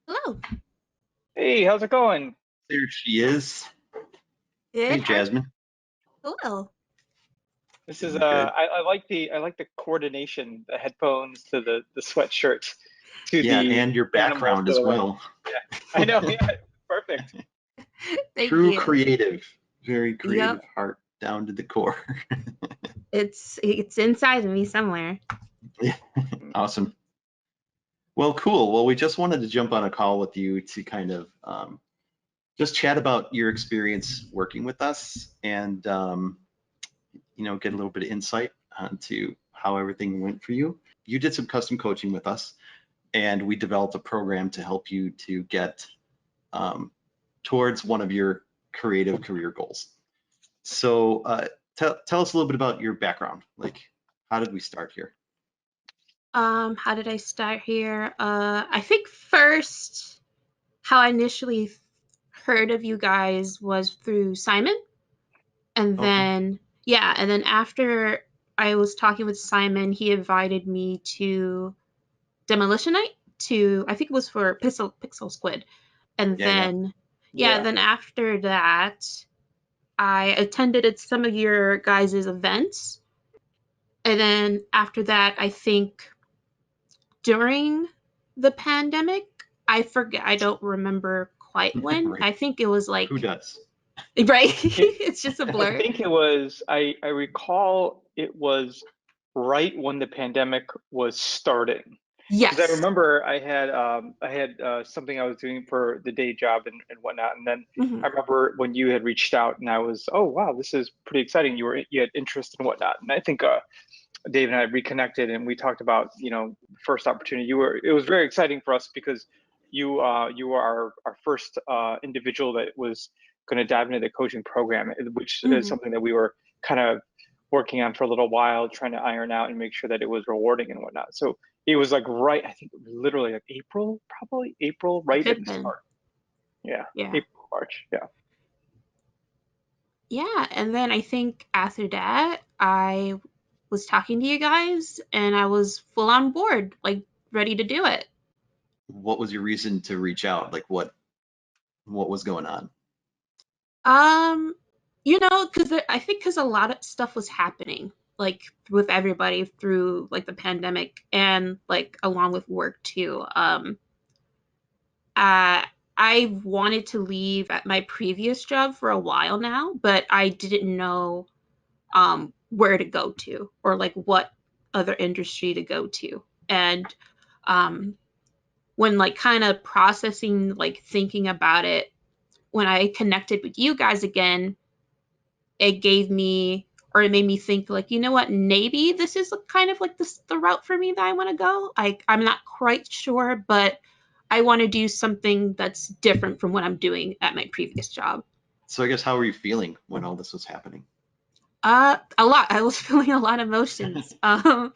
Hello. Hey, how's it going? There she is. Good. Hey, How? Jasmine. Hello. This is Doing good. I like the coordination, the headphones to the sweatshirt to Yeah, the and your animals background to as the right. well. Yeah, I know. Yeah, perfect. Thank True you. creative. Very creative Yep. heart down to the core. It's inside of me somewhere. Yeah, awesome. Well, cool. Well, we just wanted to jump on a call with you to kind of just chat about your experience working with us and get a little bit of insight onto how everything went for you. You did some custom coaching with us, and we developed a program to help you to get um, towards one of your creative career goals. So tell us a little bit about your background. Like, how did we start here? How did I start here? I think first how I initially heard of you guys was through Simon, and Okay. then yeah, and then after I was talking with Simon, he invited me to Demolition Night to I think it was for Pixel Squid, and Yeah, yeah. then yeah, Yeah. then after that I attended some of your guys' events. And then after that, I think during the pandemic, I forget, I don't remember quite when. Right. I think it was Who like, does? right? It, It's just a I blur. think it was. I recall it was right when the pandemic was starting. Because I Yes. remember I had something I was doing for the day job and whatnot, and then Hmm. I remember when you had reached out, and I was, oh wow, this is pretty exciting. You had interest and whatnot, and I think Dave and I reconnected, and we talked about first opportunity. It was very exciting for us because you were our first individual that was going to dive into the coaching program, which is Hmm. something that we were kind of working on for a little while, trying to iron out and make sure that it was rewarding and whatnot. So it was like right, I think it was literally like April, probably April, It right could at have the been. start. Yeah, Yeah. April, March. Yeah. Yeah. And then I think after that, I was talking to you guys and I was full on board, like ready to do it. What was your reason to reach out? Like, what was going on? Um, because I think because a lot of stuff was happening, like with everybody through like the pandemic and like along with work too. Uh, I wanted to leave at my previous job for a while now, but I didn't know where to go to or like what other industry to go to. And um, when like kind of processing, like thinking about it, when I connected with you guys again, it gave me or it made me think like, you know what, maybe this is kind of like the route for me that I want to go. I'm not quite sure, but I want to do something that's different from what I'm doing at my previous job. So I guess how were you feeling when all this was happening? A lot. I was feeling a lot of emotions. I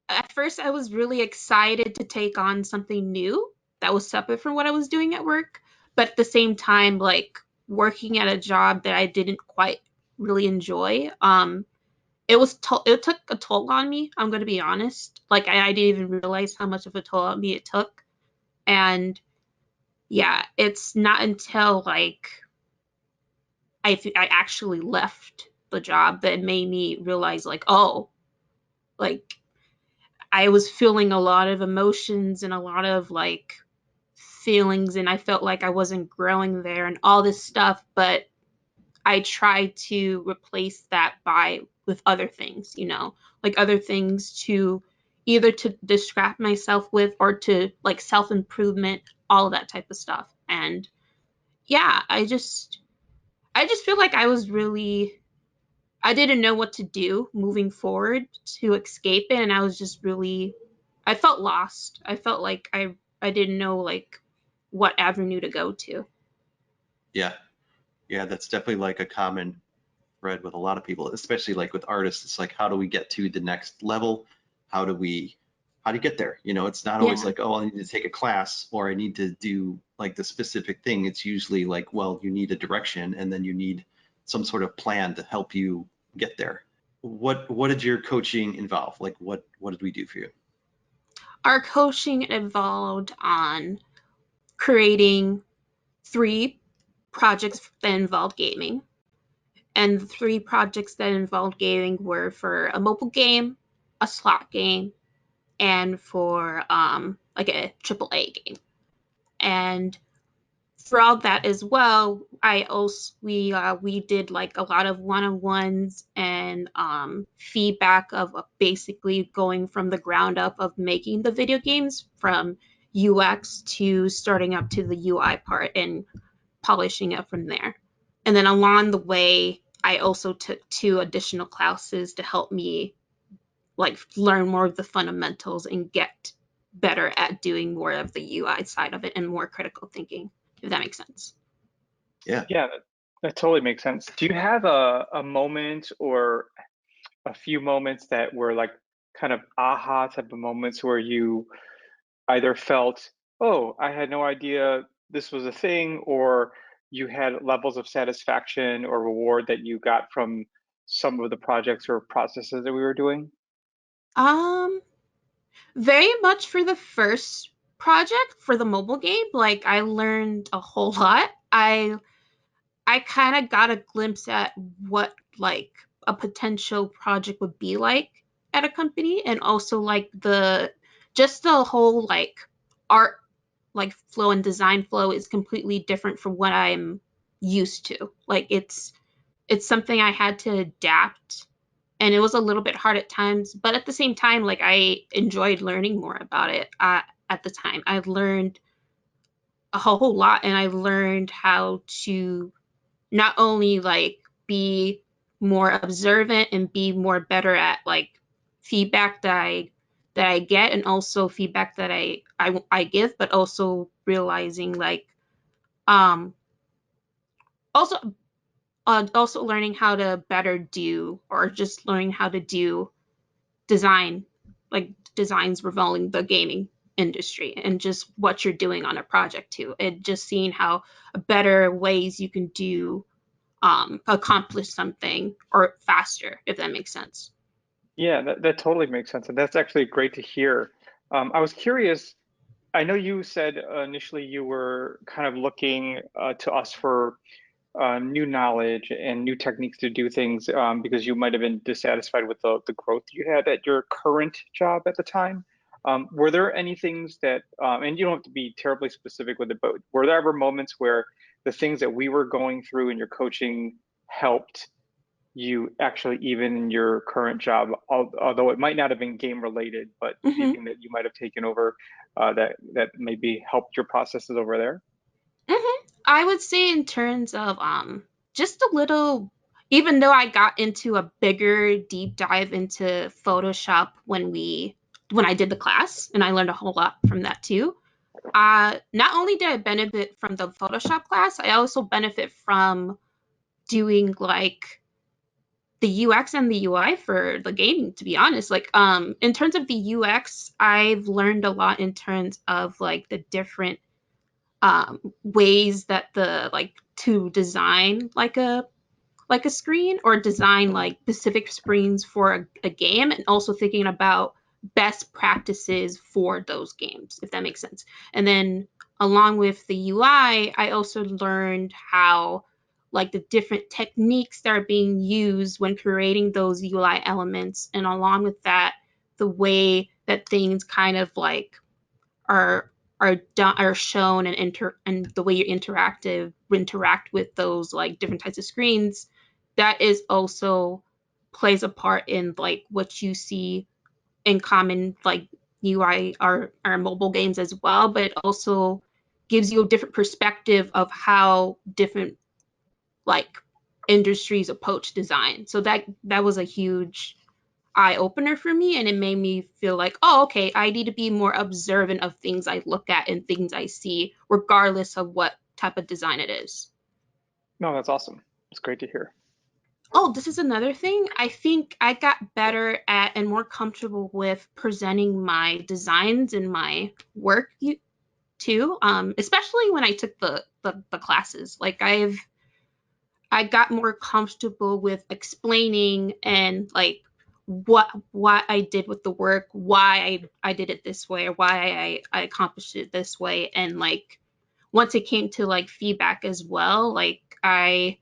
at first I was really excited to take on something new that was separate from what I was doing at work, but at the same time, like working at a job that I didn't quite really enjoy. It took a toll on me. I'm going to be honest. Like I didn't even realize how much of a toll on me it took, and yeah, it's not until like I actually left the job that made me realize like, oh, like I was feeling a lot of emotions and a lot of like feelings, and I felt like I wasn't growing there and all this stuff, but I tried to replace that by with other things, like other things to either to distract myself with or to like self-improvement, all of that type of stuff. And yeah, I just feel like I didn't know what to do moving forward to escape it, and I was just really I felt lost. I felt like I didn't know like what avenue to go to. Yeah, yeah, that's definitely like a common thread with a lot of people, especially like with artists. It's like, how do we get to the next level? How do we, how do you get there? It's not always Yeah. like, oh, I need to take a class or I need to do like the specific thing. It's usually like, well, you need a direction and then you need some sort of plan to help you get there. What did your coaching involve? Like what did we do for you? Our coaching evolved on creating 3 projects that involved gaming. And the 3 projects that involved gaming were for a mobile game, a slot game, and for like a AAA game. And throughout that as well, we did like a lot of one-on-ones and feedback of basically going from the ground up of making the video games, from UX to starting up to the UI part and polishing it from there. And then along the way, I also took 2 additional classes to help me like learn more of the fundamentals and get better at doing more of the UI side of it and more critical thinking, if that makes sense. Yeah. Yeah, that totally makes sense. Do you have a moment or a few moments that were like kind of aha type of moments where you either felt, oh, I had no idea this was a thing, or you had levels of satisfaction or reward that you got from some of the projects or processes that we were doing? Um, Very much for the first project for the mobile game, like I learned a whole lot. I kind of got a glimpse at what like a potential project would be like at a company, and also like the whole like art like flow and design flow is completely different from what I'm used to. Like it's something I had to adapt, and it was a little bit hard at times, but at the same time like I enjoyed learning more about it. At the time I learned a whole lot, and I learned how to not only like be more observant and be more better at like feedback that I get, and also feedback that I give, but also realizing like um also also learning how to better do, or just learning how to do design, like designs revolving the gaming industry, and just what you're doing on a project too, and just seeing how better ways you can do accomplish something or faster, if that makes sense. Yeah, that totally makes sense. And that's actually great to hear. I was curious, I know you said initially you were kind of looking to us for new knowledge and new techniques to do things because you might have been dissatisfied with the growth you had at your current job at the time. Were there any things that, and you don't have to be terribly specific with it, but were there ever moments where the things that we were going through in your coaching helped you actually even in your current job, although it might not have been game related, but Mm-hmm. anything that you might have taken over that maybe helped your processes over there? Mm-hmm. I would say in terms of just a little, even though I got into a bigger deep dive into Photoshop when I did the class, and I learned a whole lot from that too. Not only did I benefit from the Photoshop class, I also benefit from doing like the UX and the UI for the gaming, to be honest. Like in terms of the UX, I've learned a lot in terms of like the different ways that the like to design like a screen, or design like specific screens for a game, and also thinking about best practices for those games, if that makes sense. And then along with the UI, I also learned how like the different techniques that are being used when creating those UI elements, and along with that, the way that things kind of like are are shown and the way you interact with those like different types of screens, that is also plays a part in like what you see in common like UI our mobile games as well, but it also gives you a different perspective of how different like industries approach design. So that was a huge eye opener for me, and it made me feel like, oh, okay, I need to be more observant of things I look at and things I see, regardless of what type of design it is. No, that's awesome. It's great to hear. Oh, this is another thing. I think I got better at and more comfortable with presenting my designs and my work too, especially when I took the classes. Like I got more comfortable with explaining and like what I did with the work, why I did it this way, or why I accomplished it this way, and like once it came to like feedback as well, like I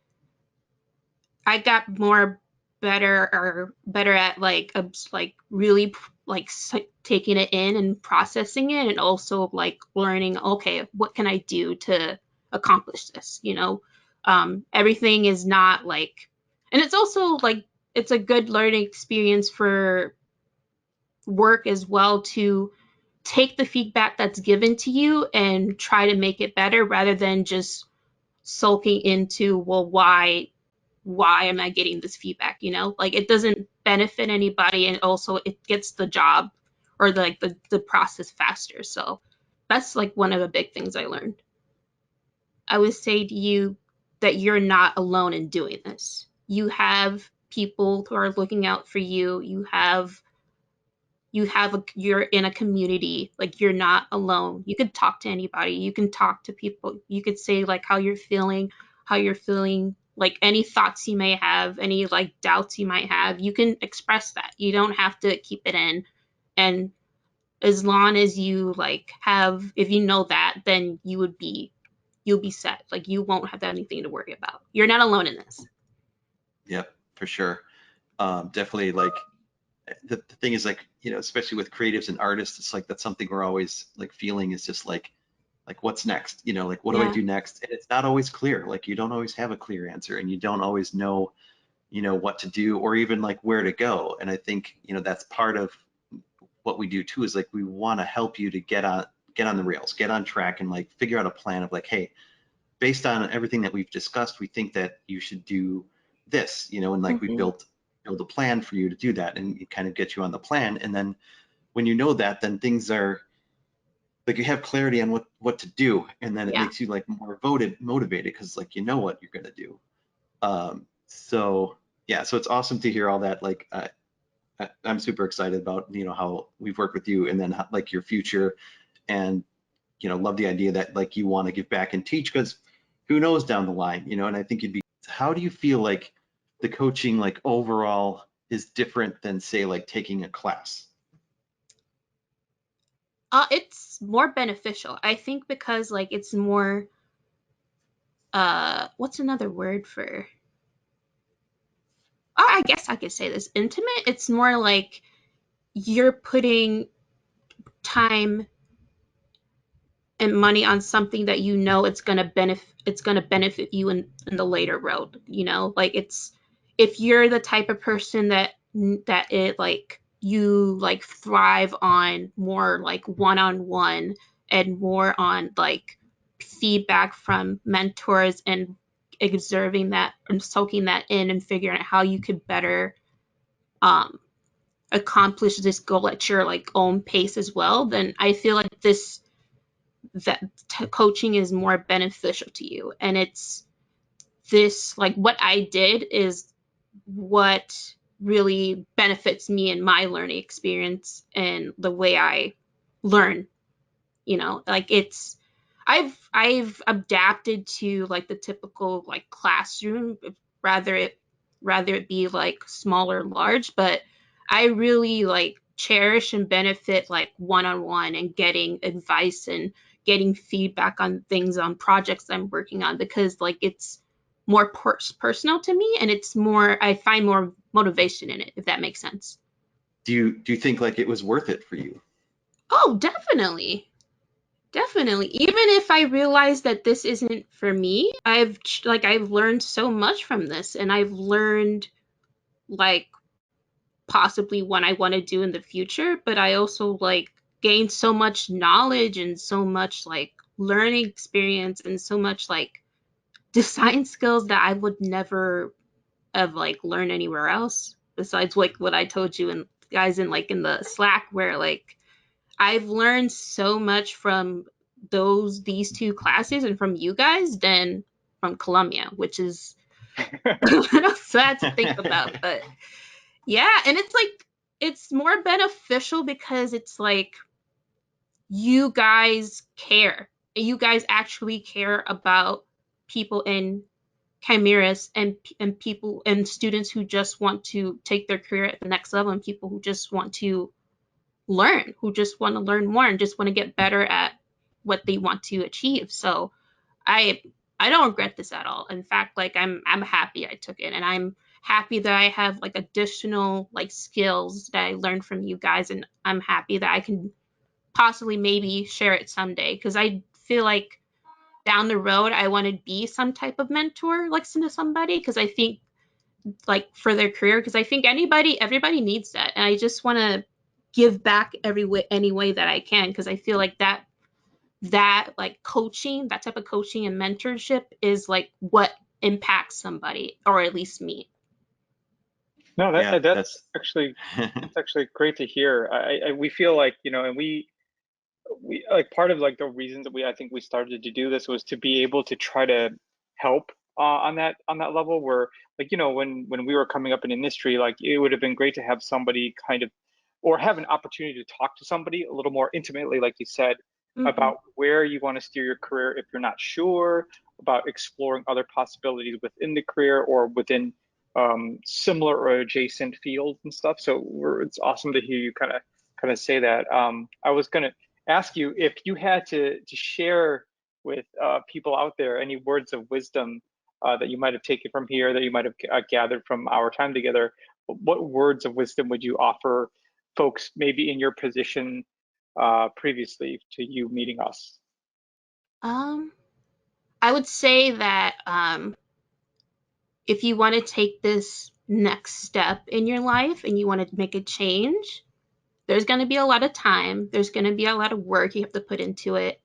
got more better at like really like taking it in and processing it, and also like learning, okay, what can I do to accomplish this, you know? Everything is not like, and it's also like it's a good learning experience for work as well, to take the feedback that's given to you and try to make it better rather than just sulking into, well, why am I getting this feedback? You know, like it doesn't benefit anybody, and also it gets the job or like the process faster. So that's like one of the big things I learned. I would say to you that you're not alone in doing this. You have people who are looking out for you. You're in a community, like you're not alone. You could talk to anybody, you can talk to people, you could say like how you're feeling, like any thoughts you may have, any like doubts you might have, you can express that. You don't have to keep it in. And as long as you like have, if you know that, then you'll be set. Like you won't have anything to worry about. You're not alone in this. Yep, for sure. Definitely, like the thing is, like, you know, especially with creatives and artists, it's like that's something we're always like feeling is just like what's next, you know, like what do I Yeah. do next? And it's not always clear. Like you don't always have a clear answer, and you don't always know, you know, what to do or even like where to go. And I think, you know, that's part of what we do too, is like we want to help you to get on the rails, get on track, and like figure out a plan of like, hey, based on everything that we've discussed, we think that you should do this, you know, and like we Hmm. build a plan for you to do that, and it kind of get you on the plan. And then when you know that, then things are like you have clarity on what to do, and then it Yeah. makes you like more motivated because like you know what you're gonna do. So yeah, so it's awesome to hear all that. Like I'm super excited about, you know, how we've worked with you, and then like your future, and you know, love the idea that like you want to give back and teach, because who knows down the line, you know. And I think you'd be, how do you feel like the coaching like overall is different than say like taking a class? It's more beneficial, I think, because like it's more, what's another word for, oh, I guess I could say this, intimate. It's more like you're putting time and money on something that you know it's gonna benefit you in the later road. You know, like it's, if you're the type of person that it like you like thrive on more like one-on-one, and more on like feedback from mentors, and observing that and soaking that in and figuring out how you could better um accomplish this goal at your like own pace as well, then I feel like that coaching is more beneficial to you. And it's this, like what I did is what really benefits me in my learning experience and the way I learn. You know, like it's, I've adapted to like the typical like classroom, rather it rather it be like small or large, but I really like cherish and benefit like one-on-one and getting advice and getting feedback on things, on projects I'm working on, because like it's more personal to me, and it's more, I find more motivation in it, if that makes sense. Do you think like it was worth it for you? Oh, definitely. Definitely. Even if I realize that this isn't for me, I've learned so much from this, and I've learned like possibly what I want to do in the future, but I also like gained so much knowledge and so much like learning experience and so much like design skills that I would never have like learned anywhere else, besides like what I told you and guys in like in the Slack, where like I've learned so much from these two classes and from you guys than from Columbia, which is sad to think about. But yeah, and it's like it's more beneficial because it's like you guys care. You guys actually care about people in Chimirus, and people and students who just want to take their career at the next level, and people who just want to learn more and just want to get better at what they want to achieve. So I I don't regret this at all. In fact, like I'm happy I took it, and I'm happy that I have like additional like skills that I learned from you guys, and I'm happy that I can possibly maybe share it someday, because I feel like down the road I want to be some type of mentor like to somebody, because I think like for their career, because I think everybody needs that, and I just want to give back any way that I can, because I feel like that like coaching, that type of coaching and mentorship is like what impacts somebody, or at least me. No, Yeah, that's actually great to hear. We feel like, you know, and we like part of like the reasons that I think we started to do this was to be able to try to help on that level where, like, you know, when we were coming up in industry, like it would have been great to have somebody kind of, or have an opportunity to talk to somebody a little more intimately, like you said, Mm-hmm. about where you want to steer your career if you're not sure, about exploring other possibilities within the career or within similar or adjacent fields and stuff. So it's awesome to hear you kind of say that. I was gonna ask you if you had to share with people out there any words of wisdom that you might have taken from here, that you might have gathered from our time together. What words of wisdom would you offer folks maybe in your position previously to you meeting us? um I would say that if you want to take this next step in your life and you want to make a change, there's going to be a lot of time, there's going to be a lot of work you have to put into it,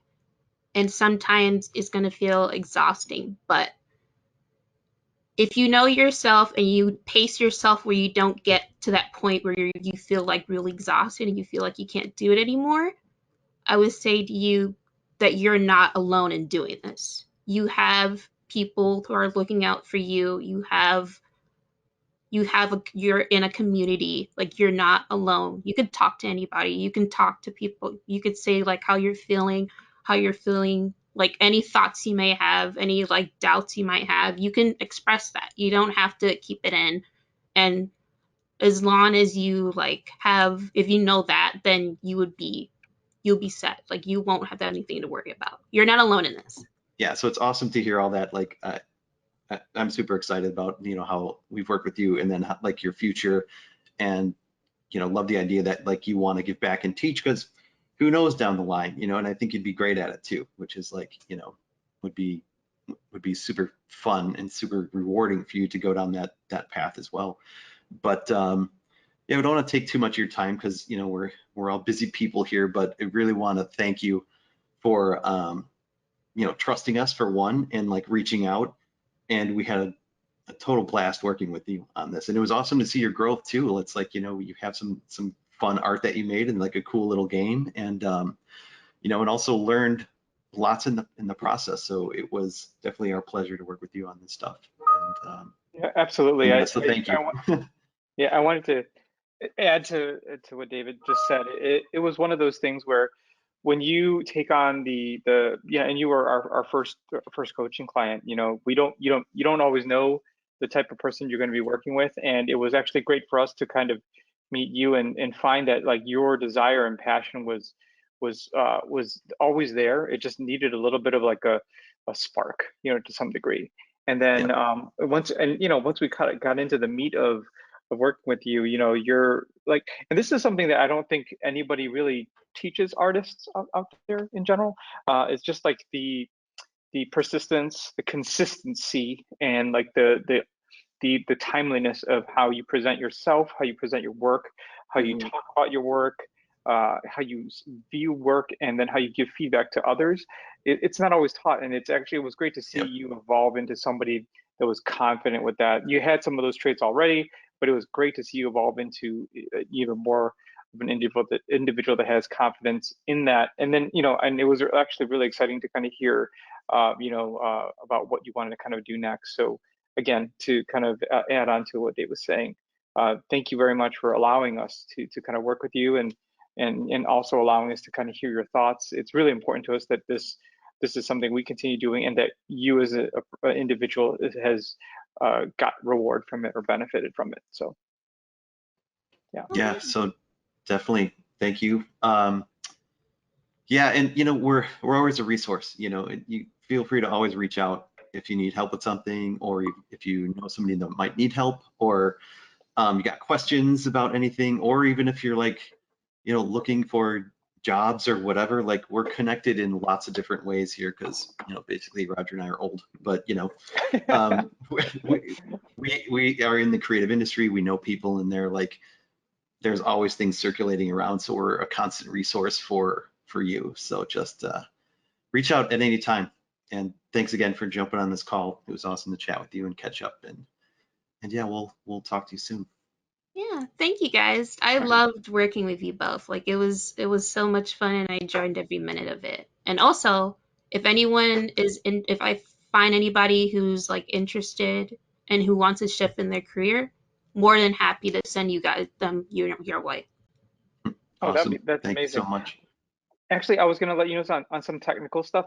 and sometimes it's going to feel exhausting. But if you know yourself and you pace yourself where you don't get to that point where you feel like really exhausted and you feel like you can't do it anymore, I would say to you that you're not alone in doing this. You have people who are looking out for you. You're in a community, like you're not alone. You could talk to anybody, you can talk to people, you could say like how you're feeling, like any thoughts you may have, any like doubts you might have, you can express that. You don't have to keep it in. And as long as you like have, if you know that, then you'll be set. Like you won't have anything to worry about. You're not alone in this. yeah, so it's awesome to hear all that. Like, I'm super excited about, you know, how we've worked with you, and then like your future, and, you know, love the idea that like you want to give back and teach, because who knows down the line, you know, and I think you'd be great at it too, which is like, you know, would be super fun and super rewarding for you to go down that path as well. But yeah, we don't want to take too much of your time, because, you know, we're all busy people here, but I really want to thank you for you know, trusting us for one, and like reaching out. And we had a total blast working with you on this, and it was awesome to see your growth too. It's like, you know, you have some fun art that you made and like a cool little game, and you know, and also learned lots in the process. So it was definitely our pleasure to work with you on this stuff. Yeah, absolutely. And yeah, so thank you. Yeah, I wanted to add to what David just said. It was one of those things where when you take on the yeah, and you were our first coaching client, you know, you don't always know the type of person you're going to be working with, and it was actually great for us to kind of meet you and find that like your desire and passion was always there. It just needed a little bit of like a spark, you know, to some degree. And then Yep. once we kind of got into the meat of working with you, you know, you're like, and this is something that I don't think anybody really teaches artists out there in general. It's just like the persistence, the consistency, and like the timeliness of how you present yourself, how you present your work, how you Mm-hmm. talk about your work, how you view work, and then how you give feedback to others. It's not always taught, and it was great to see Yep. you evolve into somebody that was confident with that. You had some of those traits already, but it was great to see you evolve into even more of an individual that has confidence in that. And then, you know, and it was actually really exciting to kind of hear, about what you wanted to kind of do next. So again, to kind of add on to what Dave was saying, thank you very much for allowing us to kind of work with you, and also allowing us to kind of hear your thoughts. It's really important to us that this is something we continue doing, and that you as an individual has got reward from it or benefited from it. So yeah. Oh Yeah, yeah. so definitely thank you. Yeah, and we're always a resource. You feel free to always reach out if you need help with something, or if you know somebody that might need help, or you got questions about anything, or even if you're like, looking for jobs or whatever. Like, we're connected in lots of different ways here because basically Roger and I are old, but we are in the creative industry. We know people, and they're like, there's always things circulating around, so we're a constant resource for you. So just reach out at any time. And thanks again for jumping on this call. It was awesome to chat with you and catch up. And yeah, we'll talk to you soon. Yeah, thank you guys. I loved working with you both. Like it was so much fun and I enjoyed every minute of it. And also, if I find anybody who's like interested and who wants a shift in their career, more than happy to send you guys them your way. Oh, Awesome. that's Thank you so amazing. much. Actually, I was going to let you know on some technical stuff.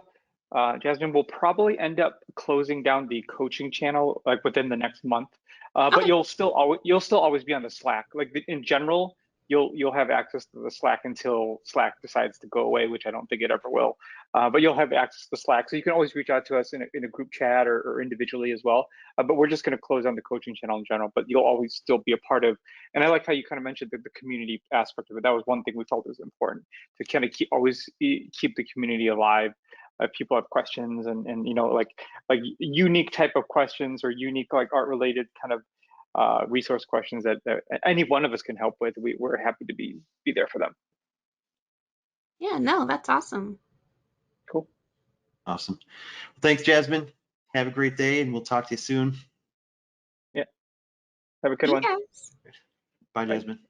Jasmine will probably end up closing down the coaching channel like within the next month. But Okay. you'll still always be on the Slack. Like in general, you'll have access to the Slack until Slack decides to go away, which I don't think it ever will. But you'll have access to Slack, so you can always reach out to us in a group chat or individually as well. But we're just going to close down the coaching channel in general. But you'll always still be a part of. And I like how you kind of mentioned the community aspect of it. That was one thing we felt was important to kind of keep the community alive. People have questions and like unique type of questions or unique like art related kind of resource questions that any one of us can help with. We're happy to be there for them. Yeah, no, that's awesome. Cool. Awesome. Thanks, Jasmine. Have a great day, and we'll talk to you soon. Yeah. Have a good See you one. guys. Bye, Bye. Jasmine.